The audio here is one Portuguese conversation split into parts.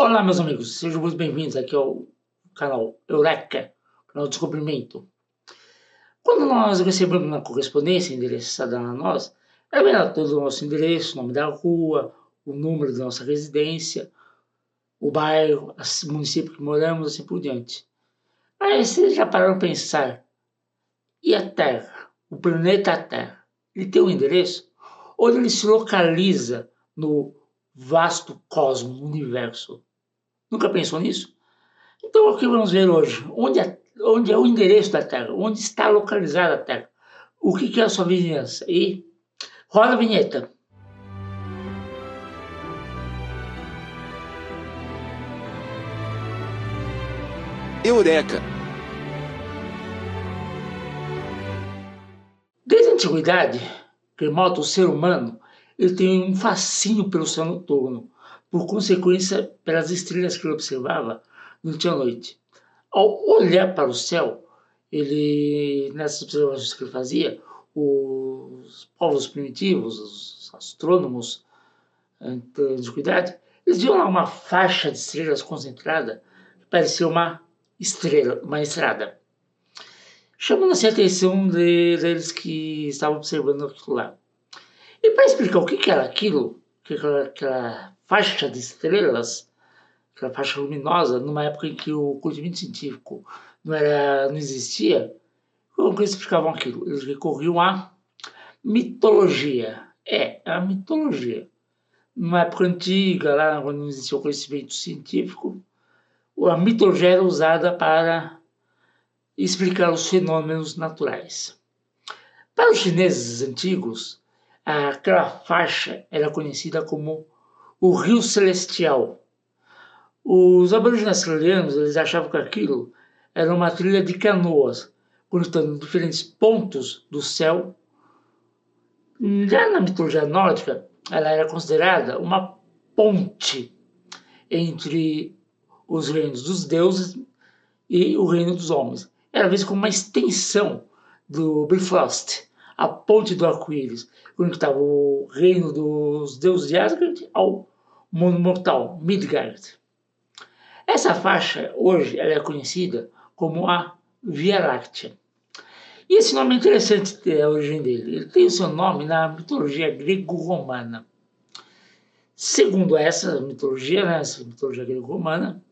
Olá, meus amigos, sejam muito bem-vindos aqui ao canal Eureka, canal de Descobrimento. Quando nós recebemos uma correspondência endereçada a nós, ela todo o nosso endereço, o nome da rua, o número da nossa residência, o bairro, o município que moramos, assim por diante. Aí vocês já pararam para pensar, e a Terra, o planeta Terra, ele tem um endereço? Ou ele se localiza no vasto cosmos, no universo? Nunca pensou nisso? Então, o que vamos ver hoje? Onde é o endereço da Terra? Onde está localizada a Terra? O que é a sua vizinhança? E roda a vinheta. Eureka! Desde a antiguidade remota, o ser humano ele tem um fascínio pelo céu noturno, por consequência pelas estrelas que ele observava durante a noite. Ao olhar para o céu, nessas observações que ele fazia, os povos primitivos, os astrônomos da antiguidade, eles viam lá uma faixa de estrelas concentrada que parecia uma estrela, uma estrada, chamando-se a atenção deles que estavam observando aquilo lá. E para explicar o que era aquilo, aquela faixa de estrelas, aquela faixa luminosa, numa época em que o conhecimento científico não existia, como que eles explicavam aquilo? Eles recorriam à mitologia. A mitologia. Numa época antiga, lá quando não existia o conhecimento científico, a mitologia era usada para explicar os fenômenos naturais. Para os chineses antigos, aquela faixa era conhecida como o Rio Celestial. Os aborígenes australianos eles achavam que aquilo era uma trilha de canoas, conectando diferentes pontos do céu. Já na mitologia nórdica, ela era considerada uma ponte entre os reinos dos deuses e o reino dos homens. Era vista como uma extensão do Bifrost, a ponte do arco-íris, conectava o reino dos deuses de Asgard ao mundo mortal, Midgard. Essa faixa, hoje, ela é conhecida como a Via Láctea. E esse nome é interessante a origem dele. Ele tem o seu nome na mitologia grego-romana. Segundo essa mitologia grego-romana,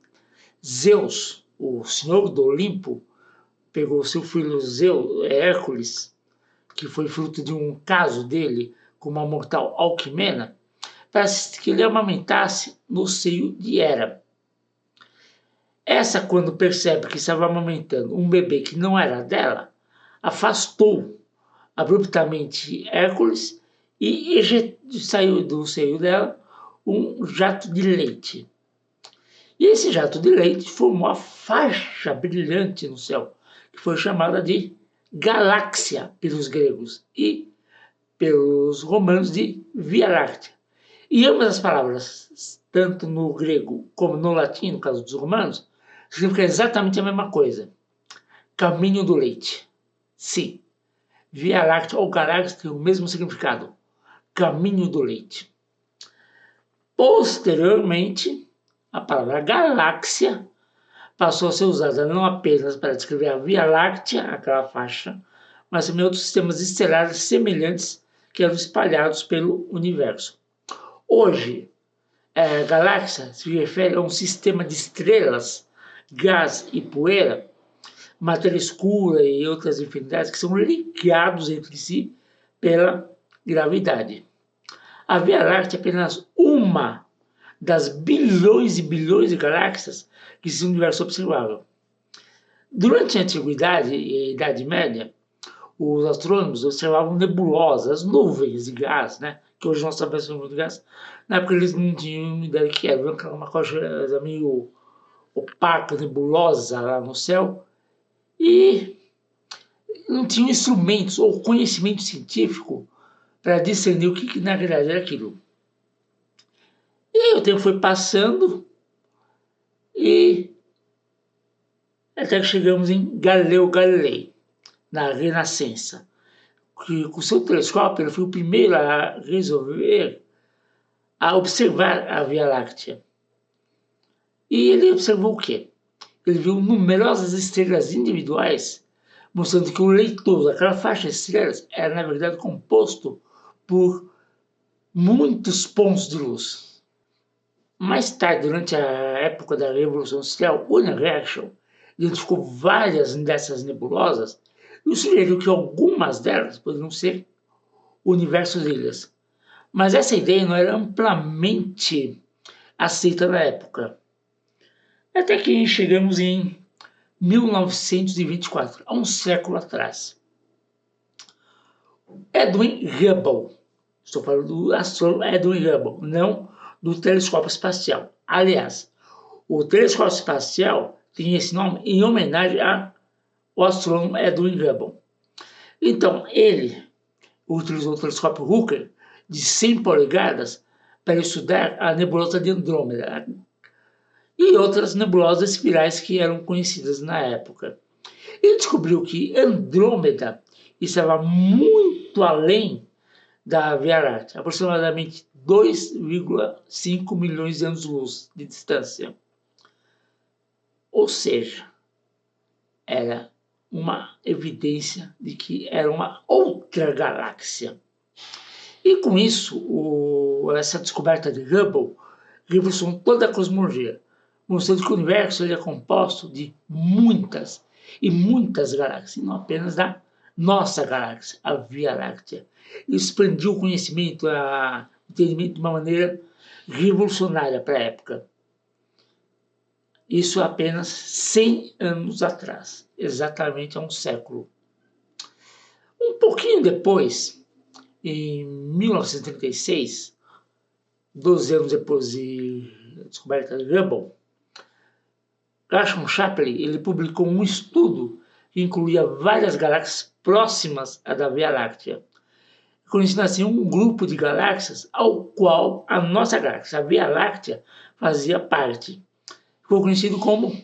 Zeus, o senhor do Olimpo, pegou seu filho Hércules, que foi fruto de um caso dele com uma mortal Alquimena, para que ele amamentasse no seio de Hera. Essa, quando percebe que estava amamentando um bebê que não era dela, afastou abruptamente Hércules e saiu do seio dela um jato de leite. E esse jato de leite formou a faixa brilhante no céu, que foi chamada de galáxia pelos gregos e pelos romanos de Via Láctea. E ambas as palavras, tanto no grego como no latim, no caso dos romanos, significam exatamente a mesma coisa. Caminho do leite. Sim, Via Láctea ou galáxia tem o mesmo significado. Caminho do leite. Posteriormente, a palavra galáxia passou a ser usada não apenas para descrever a Via Láctea, aquela faixa, mas também outros sistemas estelares semelhantes que eram espalhados pelo universo. Hoje, a galáxia se refere a um sistema de estrelas, gás e poeira, matéria escura e outras infinidades que são ligados entre si pela gravidade. A Via Láctea é apenas uma das bilhões e bilhões de galáxias que esse universo observável. Durante a Antiguidade e a Idade Média, os astrônomos observavam nebulosas, nuvens de gás, né? Que hoje nós sabemos de gás. Na época eles não tinham ideia do que era, uma coisa meio opaca, nebulosa lá no céu, e não tinham instrumentos ou conhecimento científico para discernir o que na verdade era aquilo. E o tempo foi passando e até que chegamos em Galileu Galilei, na Renascença, que com seu telescópio ele foi o primeiro a observar a Via Láctea. E ele observou o quê? Ele viu numerosas estrelas individuais, mostrando que o leitor daquela faixa de estrelas era, na verdade, composto por muitos pontos de luz. Mais tarde, durante a época da Revolução Industrial, William Herschel identificou várias dessas nebulosas e sugeriu que algumas delas poderiam ser universos de ilhas. Mas essa ideia não era amplamente aceita na época. Até que chegamos em 1924, há um século atrás. Edwin Hubble, estou falando do astrônomo Edwin Hubble, não do telescópio espacial. Aliás, o telescópio espacial tinha esse nome em homenagem ao astrônomo Edwin Hubble. Então, ele utilizou o telescópio Hooker de 100 polegadas para estudar a nebulosa de Andrômeda e outras nebulosas espirais que eram conhecidas na época. Ele descobriu que Andrômeda estava muito além da Via Láctea, aproximadamente 2,5 milhões de anos-luz de distância. Ou seja, era uma evidência de que era uma outra galáxia. E com isso, essa descoberta de Hubble revolucionou toda a cosmologia, mostrando que o universo é composto de muitas e muitas galáxias, e não apenas da nossa galáxia, a Via Láctea. Isso expandiu o conhecimento, o entendimento de uma maneira revolucionária para a época. Isso apenas 100 anos atrás, exatamente há um século. Um pouquinho depois, em 1936, 12 anos depois da descoberta de Hubble, Graham Shapley ele publicou um estudo que incluía várias galáxias próximas à da Via Láctea, conhecendo assim um grupo de galáxias ao qual a nossa galáxia, a Via Láctea, fazia parte. Ficou conhecido como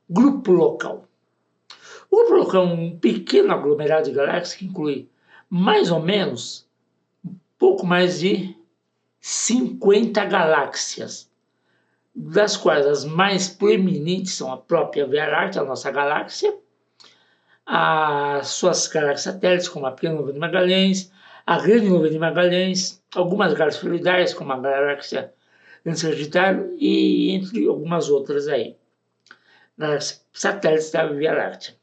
grupo local. O grupo local é um pequeno aglomerado de galáxias que inclui mais ou menos pouco mais de 50 galáxias, das quais as mais proeminentes são a própria Via Láctea, a nossa galáxia, as suas galáxias satélites, como a Pequena Nuvem de Magalhães, a Grande Nuvem de Magalhães, algumas galáxias fluidais, como a galáxia Grande Sagitário, e entre algumas outras aí, galáxias satélites da Via Láctea.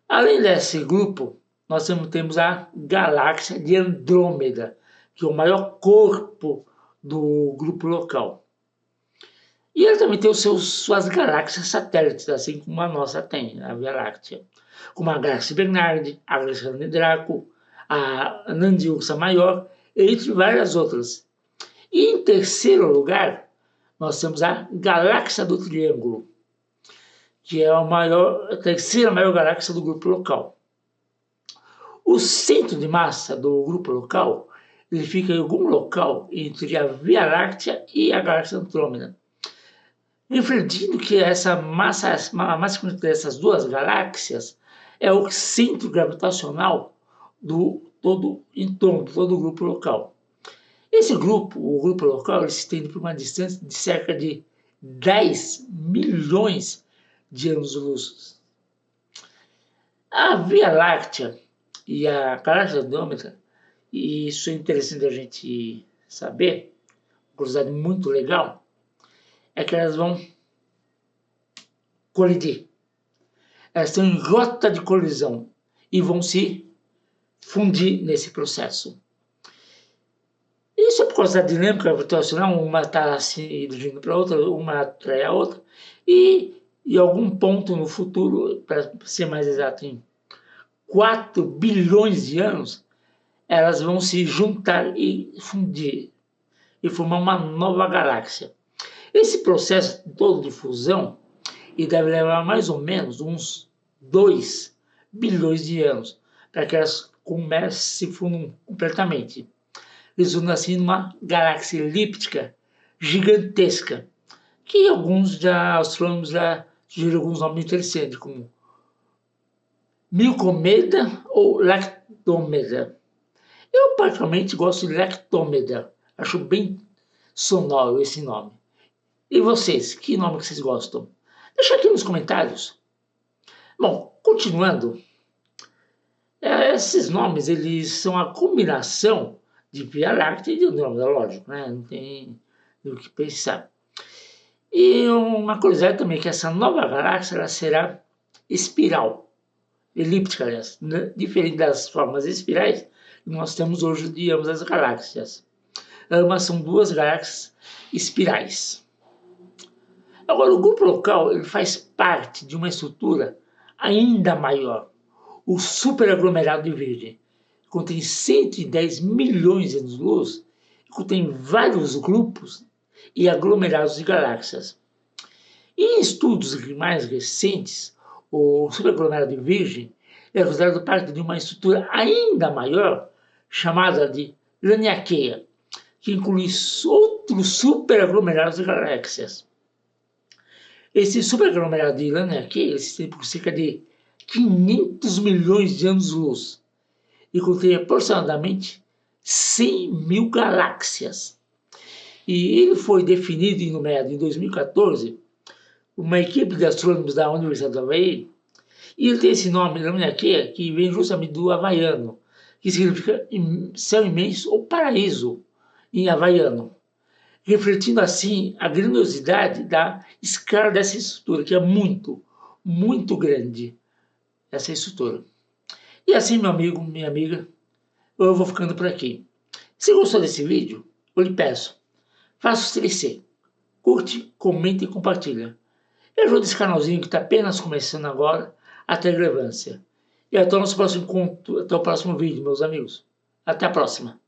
Além desse grupo, nós temos a galáxia de Andrômeda, que é o maior corpo do grupo local. E ela também tem suas galáxias satélites, assim como a nossa tem, a Via Láctea, como a galáxia Bernard, a galáxia Draco, a Nandi Ursa Maior, entre várias outras. E em terceiro lugar, nós temos a galáxia do Triângulo, que é a terceira maior galáxia do grupo local. O centro de massa do grupo local ele fica em algum local entre a Via Láctea e a galáxia Andrômeda, refletindo que a massa dessas duas galáxias é o centro gravitacional do todo entorno, do todo o grupo local. Esse grupo, o grupo local, ele se estende por uma distância de cerca de 10 milhões de anos-luz. A Via Láctea e a galáxia Andrômeda, e isso é interessante a gente saber, curiosidade muito legal, é que elas vão colidir. Elas estão em rota de colisão e vão se fundir nesse processo. Isso é por causa da dinâmica gravitacional, uma está se dirigindo para a outra, uma atrai a outra, e em algum ponto no futuro, para ser mais exato, em 4 bilhões de anos, elas vão se juntar e fundir, e formar uma nova galáxia. Esse processo todo de fusão e deve levar mais ou menos uns 2 bilhões de anos para que elas comecem a se fundam completamente. Resultando assim numa galáxia elíptica gigantesca, que alguns astrônomos já sugeriram alguns nomes interessantes, como Milcomeda ou Lactômeda. Eu particularmente gosto de Lactômeda, acho bem sonoro esse nome. E vocês, que nome que vocês gostam? Deixa aqui nos comentários. Bom, continuando, esses nomes eles são a combinação de Via Láctea e de Andrômeda, lógico, né? Não tem o que pensar. E uma curiosidade também é que essa nova galáxia ela será espiral, elíptica, aliás, né? Diferente das formas espirais que nós temos hoje de ambas as galáxias. Ambas são duas galáxias espirais. Agora, o grupo local ele faz parte de uma estrutura ainda maior, o superaglomerado de Virgem, que contém 110 milhões de anos-luz, contém vários grupos e aglomerados de galáxias. E em estudos mais recentes, o superaglomerado de Virgem é considerado parte de uma estrutura ainda maior, chamada de Laniakea, que inclui outros superaglomerados de galáxias. Esse superaglomerado de Laniakea se estende por cerca de 500 milhões de anos-luz e contém aproximadamente 100 mil galáxias. E ele foi definido e numerado em 2014 por uma equipe de astrônomos da Universidade do Havaí, e ele tem esse nome, Laniakea, que vem justamente do havaiano, que significa céu imenso ou paraíso em havaiano, refletindo assim a grandiosidade da escala dessa estrutura, que é muito, muito grande, essa estrutura. E assim, meu amigo, minha amiga, eu vou ficando por aqui. Se gostou desse vídeo, eu lhe peço, faça os 3C, curte, comente e compartilha. E ajude esse canalzinho que está apenas começando agora a ter relevância. E até o nosso próximo encontro, até o próximo vídeo, meus amigos. Até a próxima.